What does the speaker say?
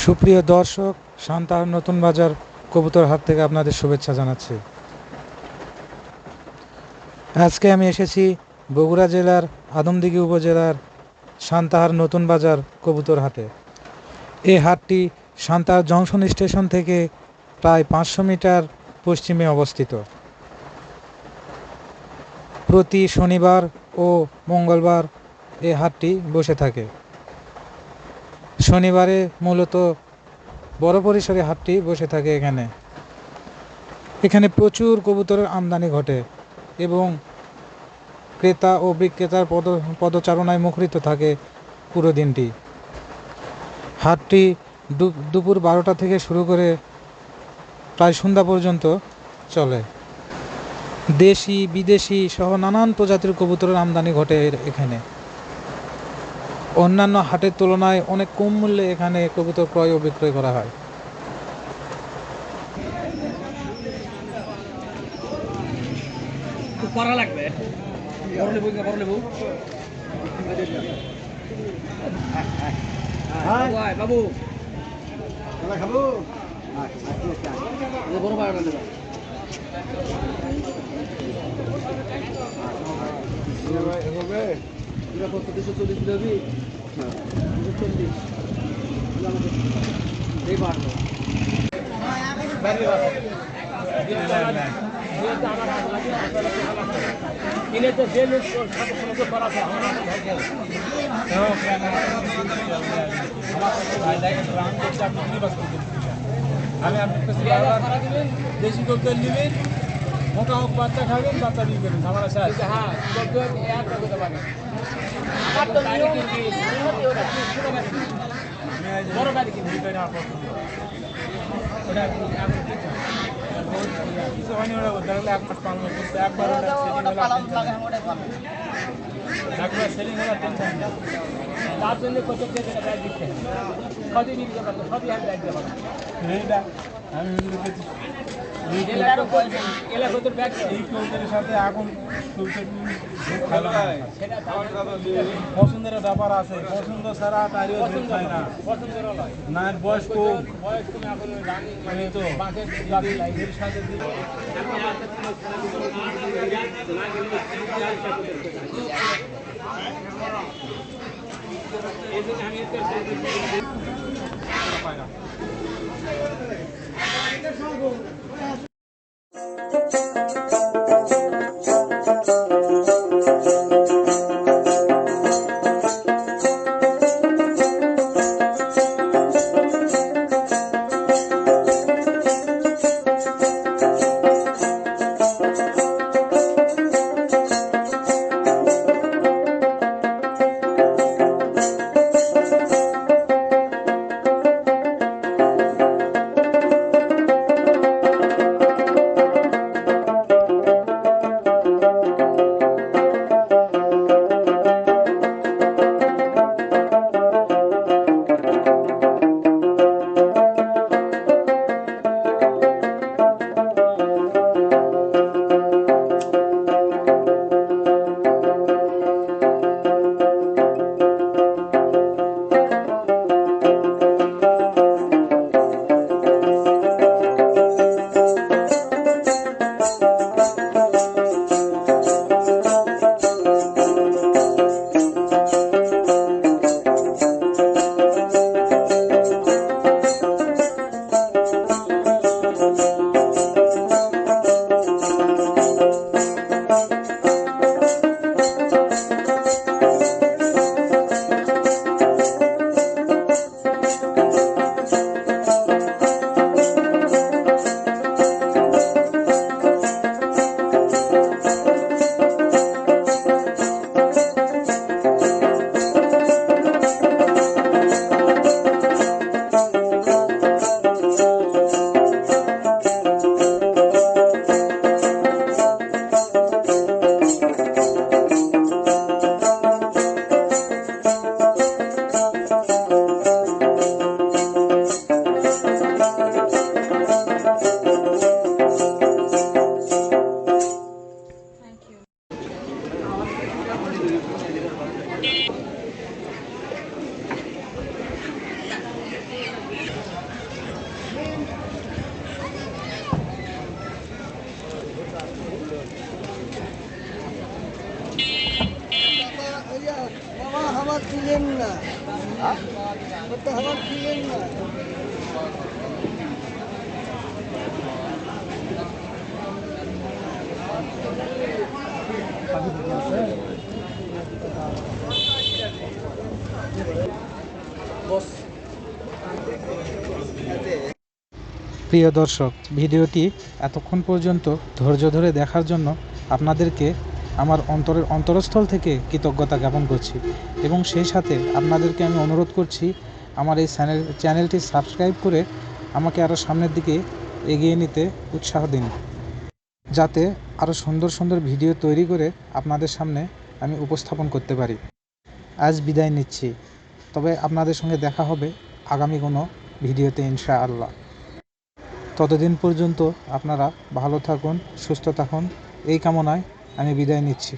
সুপ্রিয় দর্শক, সান্তাহার নতুন বাজার কবুতর হাট থেকে আপনাদের শুভেচ্ছা জানাচ্ছি। আজকে আমি এসেছি বগুড়া জেলার আদমদীঘি উপজেলার সান্তাহার নতুন বাজার কবুতর হাটে। এই হাটটি সান্তাহার জংশন স্টেশন থেকে প্রায় 500 মিটার পশ্চিমে অবস্থিত। প্রতি শনিবার ও মঙ্গলবার এই হাটটি বসে থাকে। শনিবারে মূলত বড় পরিসরে হাটটি বসে থাকে। এখানে প্রচুর কবুতরের আমদানি ঘটে এবং ক্রেতা ও বিক্রেতার পদচারণায় মুখরিত থাকে পুরো দিনটি। হাটটি দুপুর 12টা থেকে শুরু করে প্রায় সন্ধ্যা পর্যন্ত চলে। দেশি বিদেশি সহ নানান প্রজাতির কবুতরের আমদানি ঘটে এখানে। অন্যান্য হাটের তুলনায় অনেক কম মূল্যে এখানে কবুতর ক্রয় ও বিক্রয় করা হয়। করা লাগবে বড় লেবু বাবু খাবো বড় বাড়া দেবে কত 240 দেবি 240 এই বাড়লো কিনে তো যে লোক সাথে করা আছে আমি আপনার কাছে দেশি কবুতর নেবেন, মোটা হোক বাচ্চা খাবেন, বাচ্চা বিক্রি করবেন। আমার আছে হ্যাঁ বড় গাড়ি কিনবি কিছু হয়নি। ওরা ধরলে 1 মাস 5 মাস একবার সেলিং হওয়ার টেনশন নেই। তার জন্য কত ব্যাগ দিচ্ছে সবই নিতে পারতো, সবই আমি ব্যাগ দেবো সাথে এখন পছন্দের ব্যাপার আছে। পছন্দ ছাড়া তারিও খায় না। পছন্দের না বয়স কম, বয়স কম এখন মানে তো বাঁকের সাথে এই জন্য আমি পাই না। দিলেন না, কত খাবার দিলেন না। প্রিয় দর্শক, ভিডিওটি এতক্ষণ পর্যন্ত ধৈর্য ধরে দেখার জন্য আপনাদেরকে আমার অন্তরস্থল থেকে কৃতজ্ঞতা জ্ঞাপন করছি এবং সেই সাথে আপনাদেরকে আমি অনুরোধ করছি আমার এই চ্যানেলটি সাবস্ক্রাইব করে আমাকে আরও সামনের দিকে এগিয়ে নিতে উৎসাহ দিন, যাতে আরও সুন্দর সুন্দর ভিডিও তৈরি করে আপনাদের সামনে আমি উপস্থাপন করতে পারি। আজ বিদায় নিচ্ছি, তবে আপনাদের সঙ্গে দেখা হবে আগামী কোনো ভিডিওতে ইনশাআল্লাহ। ততদিন পর্যন্ত আপনারা ভালো থাকুন, সুস্থ থাকুন, এই কামনায় আমি বিদায় নিচ্ছি।